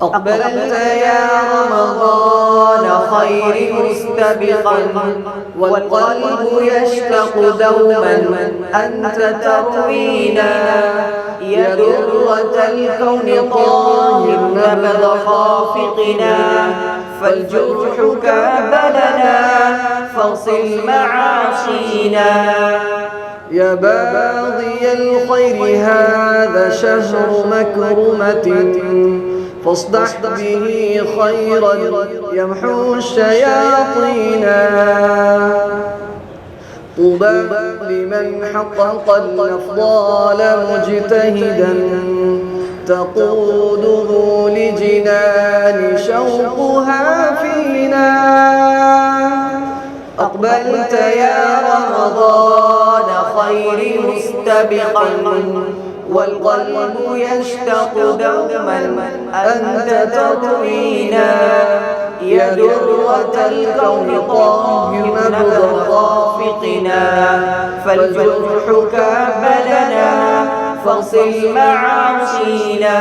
أقبلت يا رمضان خير مستبقا والقلب يشتاق دوما أنت تروينا يا درة الكون طاهر نبض خافقنا فالجرح كابلنا فاغسل معاصينا يا باغي الخير هذا شهر مكرمة فاصدح به خيرا يمحو الشياطين طوبى لمن حقق الأفضال مجتهدا تقوده لجنان شوقها فينا أقبلت يا رمضان خير مستبقا والقلب يشتاق دوما أنت تروينا يا درة الكون طاهر نبض خافقنا فالجرح كابلنا فاغسل معاصينا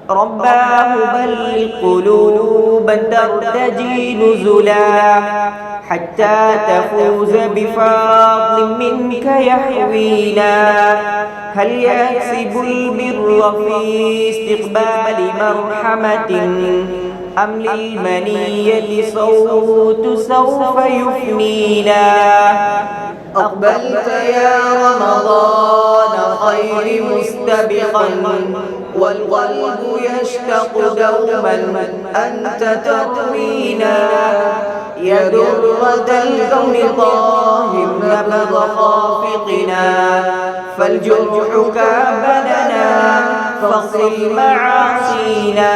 رباه بلغ قلوبا ترتجي نزلا حتى تفوز بفضل منك يحوينا هل يكسب البر في استقبال مرحمة أم للمنية صوت سوف يفنينا أقبلت يا رمضان خير مستبقا والقلب يشتاق دوما أنت تطوينا يا درة الكون طاهر نبض خافقنا فالجرح كابلنا فاغسل معاصينا